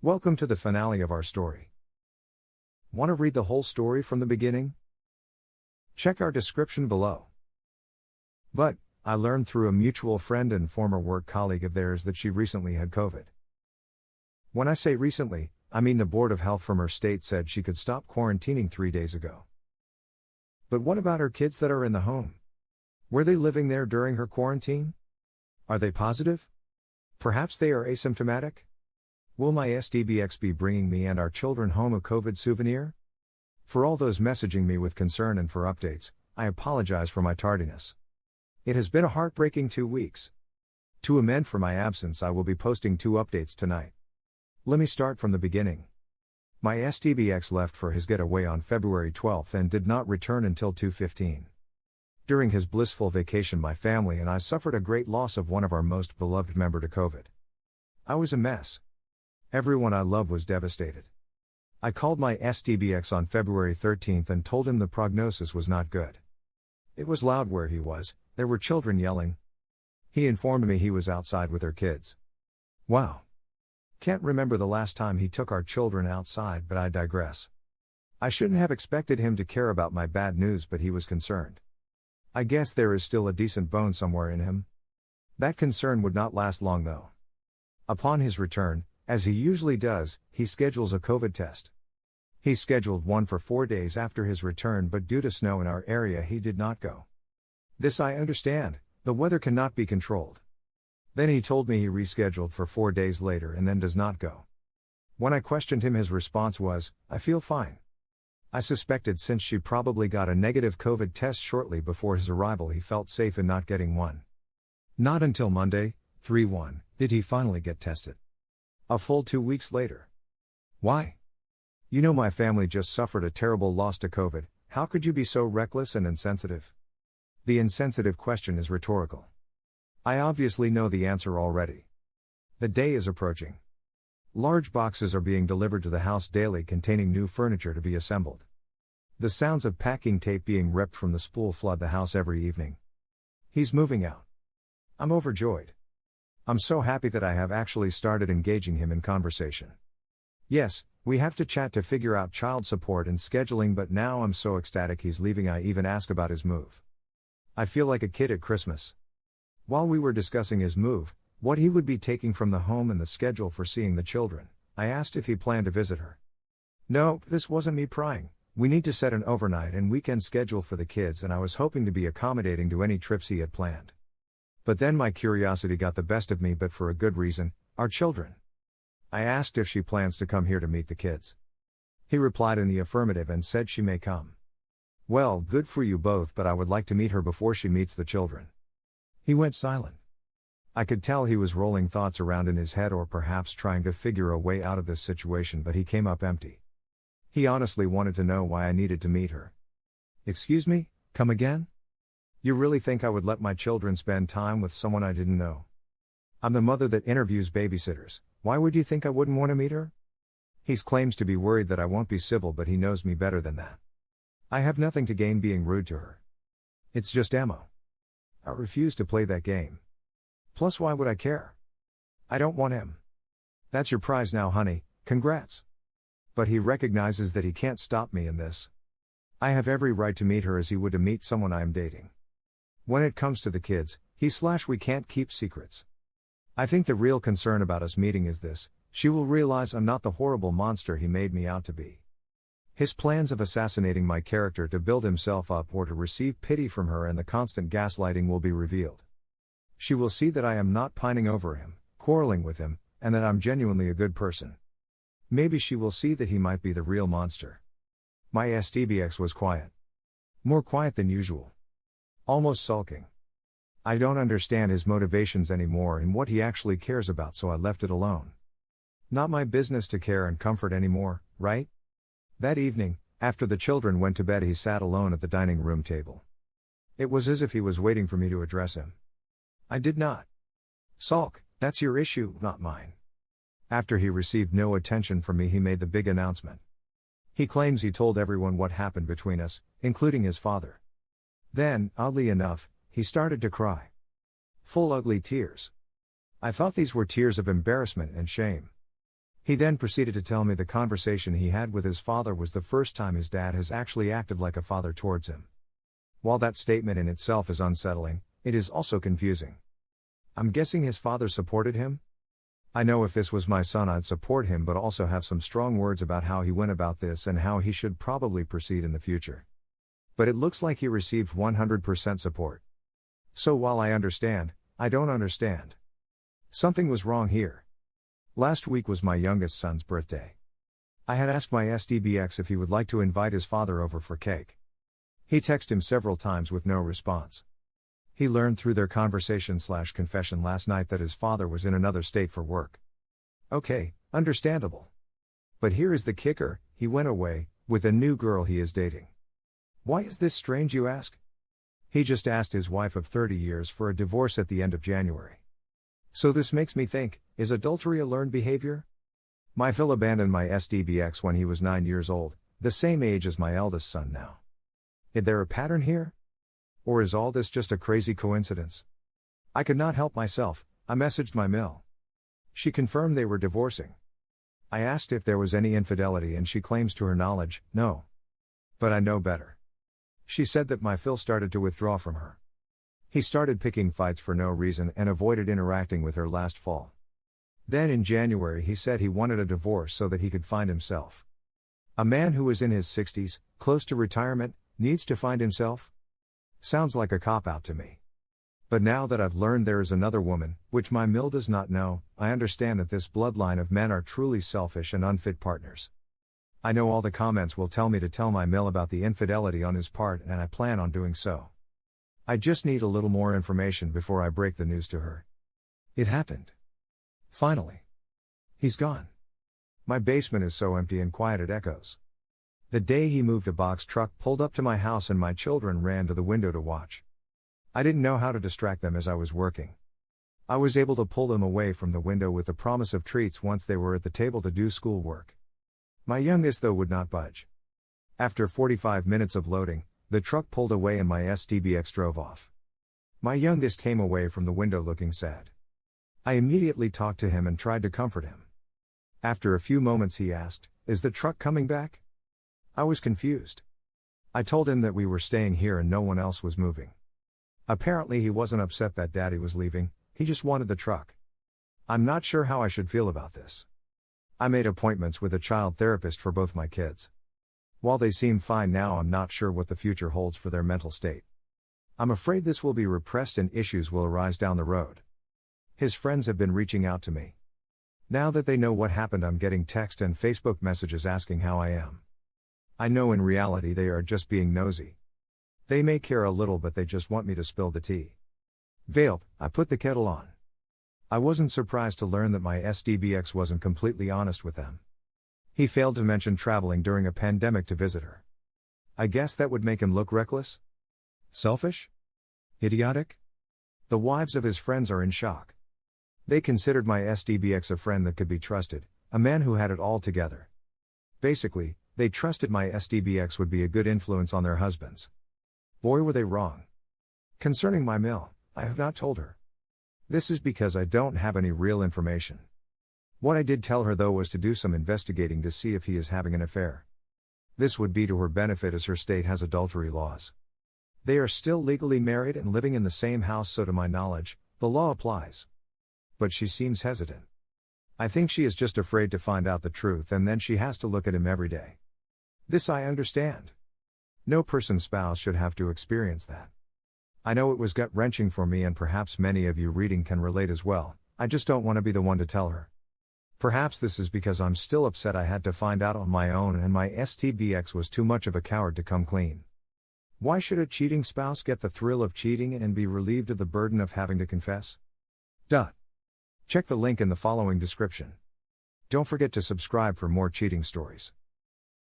Welcome to the finale of our story. Want to read the whole story from the beginning? Check our description below. But, I learned through a mutual friend and former work colleague of theirs that she recently had COVID. When I say recently, I mean the Board of Health from her state said she could stop quarantining 3 days ago. But what about her kids that are in the home? Were they living there during her quarantine? Are they positive? Perhaps they are asymptomatic? Will my SDBX be bringing me and our children home a COVID souvenir? For all those messaging me with concern and for updates, I apologize for my tardiness. It has been a heartbreaking 2 weeks. To amend for my absence, I will be posting 2 updates tonight. Let me start from the beginning. My SDBX left for his getaway on February 12th and did not return until 2:15. During his blissful vacation, my family and I suffered a great loss of one of our most beloved member to COVID. I was a mess. Everyone I love was devastated. I called my SDBX on February 13th and told him the prognosis was not good. It was loud where he was, there were children yelling. He informed me he was outside with their kids. Wow. Can't remember the last time he took our children outside, but I digress. I shouldn't have expected him to care about my bad news, but he was concerned. I guess there is still a decent bone somewhere in him. That concern would not last long though. Upon his return, as he usually does, he schedules a COVID test. He scheduled one for 4 days after his return, but due to snow in our area he did not go. This I understand, the weather cannot be controlled. Then he told me he rescheduled for 4 days later and then does not go. When I questioned him, his response was, "I feel fine." I suspected since she probably got a negative COVID test shortly before his arrival he felt safe in not getting one. Not until Monday, 3/1, did he finally get tested. A full 2 weeks later. Why? You know, my family just suffered a terrible loss to COVID, how could you be so reckless and insensitive? The insensitive question is rhetorical. I obviously know the answer already. The day is approaching. Large boxes are being delivered to the house daily containing new furniture to be assembled. The sounds of packing tape being ripped from the spool flood the house every evening. He's moving out. I'm overjoyed. I'm so happy that I have actually started engaging him in conversation. Yes, we have to chat to figure out child support and scheduling, but now I'm so ecstatic he's leaving I even ask about his move. I feel like a kid at Christmas. While we were discussing his move, what he would be taking from the home and the schedule for seeing the children, I asked if he planned to visit her. No, this wasn't me prying. We need to set an overnight and weekend schedule for the kids, and I was hoping to be accommodating to any trips he had planned. But then my curiosity got the best of me, but for a good reason, our children. I asked if she plans to come here to meet the kids. He replied in the affirmative and said she may come. Well, good for you both, but I would like to meet her before she meets the children. He went silent. I could tell he was rolling thoughts around in his head, or perhaps trying to figure a way out of this situation, but he came up empty. He honestly wanted to know why I needed to meet her. Excuse me, come again? You really think I would let my children spend time with someone I didn't know? I'm the mother that interviews babysitters, why would you think I wouldn't want to meet her? He claims to be worried that I won't be civil, but he knows me better than that. I have nothing to gain being rude to her. It's just ammo. I refuse to play that game. Plus, why would I care? I don't want him. That's your prize now, honey, congrats. But he recognizes that he can't stop me in this. I have every right to meet her as he would to meet someone I am dating. When it comes to the kids, we can't keep secrets. I think the real concern about us meeting is this: she will realize I'm not the horrible monster he made me out to be. His plans of assassinating my character to build himself up or to receive pity from her and the constant gaslighting will be revealed. She will see that I am not pining over him, quarreling with him, and that I'm genuinely a good person. Maybe she will see that he might be the real monster. My SDBX was quiet. More quiet than usual. Almost sulking. I don't understand his motivations anymore and what he actually cares about, so I left it alone. Not my business to care and comfort anymore, right? That evening, after the children went to bed, he sat alone at the dining room table. It was as if he was waiting for me to address him. I did not. Sulk, that's your issue, not mine. After he received no attention from me, he made the big announcement. He claims he told everyone what happened between us, including his father. Then, oddly enough, he started to cry. Full ugly tears. I thought these were tears of embarrassment and shame. He then proceeded to tell me the conversation he had with his father was the first time his dad has actually acted like a father towards him. While that statement in itself is unsettling, it is also confusing. I'm guessing his father supported him? I know if this was my son I'd support him but also have some strong words about how he went about this and how he should probably proceed in the future. But it looks like he received 100% support. So while I understand, I don't understand. Something was wrong here. Last week was my youngest son's birthday. I had asked my SDBX if he would like to invite his father over for cake. He texted him several times with no response. He learned through their conversation/confession last night that his father was in another state for work. Okay, understandable. But here is the kicker, he went away, with a new girl he is dating. Why is this strange, you ask? He just asked his wife of 30 years for a divorce at the end of January. So this makes me think, is adultery a learned behavior? My Phil abandoned my SDBX when he was 9 years old, the same age as my eldest son now. Is there a pattern here? Or is all this just a crazy coincidence? I could not help myself, I messaged my mill. She confirmed they were divorcing. I asked if there was any infidelity and she claims to her knowledge, no. But I know better. She said that my Phil started to withdraw from her. He started picking fights for no reason and avoided interacting with her last fall. Then in January he said he wanted a divorce so that he could find himself. A man who is in his 60s, close to retirement, needs to find himself? Sounds like a cop-out to me. But now that I've learned there is another woman, which my mill does not know, I understand that this bloodline of men are truly selfish and unfit partners. I know all the comments will tell me to tell my mill about the infidelity on his part and I plan on doing so. I just need a little more information before I break the news to her. It happened. Finally. He's gone. My basement is so empty and quiet it echoes. The day he moved, a box truck pulled up to my house and my children ran to the window to watch. I didn't know how to distract them as I was working. I was able to pull them away from the window with the promise of treats once they were at the table to do schoolwork. My youngest though would not budge. After 45 minutes of loading, the truck pulled away and my SDBX drove off. My youngest came away from the window looking sad. I immediately talked to him and tried to comfort him. After a few moments he asked, "Is the truck coming back?" I was confused. I told him that we were staying here and no one else was moving. Apparently he wasn't upset that Daddy was leaving, he just wanted the truck. I'm not sure how I should feel about this. I made appointments with a child therapist for both my kids. While they seem fine now, I'm not sure what the future holds for their mental state. I'm afraid this will be repressed and issues will arise down the road. His friends have been reaching out to me. Now that they know what happened, I'm getting text and Facebook messages asking how I am. I know in reality they are just being nosy. They may care a little but they just want me to spill the tea. Veiled, I put the kettle on. I wasn't surprised to learn that my SDBX wasn't completely honest with them. He failed to mention traveling during a pandemic to visit her. I guess that would make him look reckless? Selfish? Idiotic? The wives of his friends are in shock. They considered my SDBX a friend that could be trusted, a man who had it all together. Basically, they trusted my SDBX would be a good influence on their husbands. Boy, were they wrong. Concerning my mill, I have not told her. This is because I don't have any real information. What I did tell her though was to do some investigating to see if he is having an affair. This would be to her benefit as her state has adultery laws. They are still legally married and living in the same house, so to my knowledge, the law applies. But she seems hesitant. I think she is just afraid to find out the truth and then she has to look at him every day. This I understand. No person's spouse should have to experience that. I know it was gut-wrenching for me and perhaps many of you reading can relate as well, I just don't want to be the one to tell her. Perhaps this is because I'm still upset I had to find out on my own and my STBX was too much of a coward to come clean. Why should a cheating spouse get the thrill of cheating and be relieved of the burden of having to confess? Check the link in the following description. Don't forget to subscribe for more cheating stories.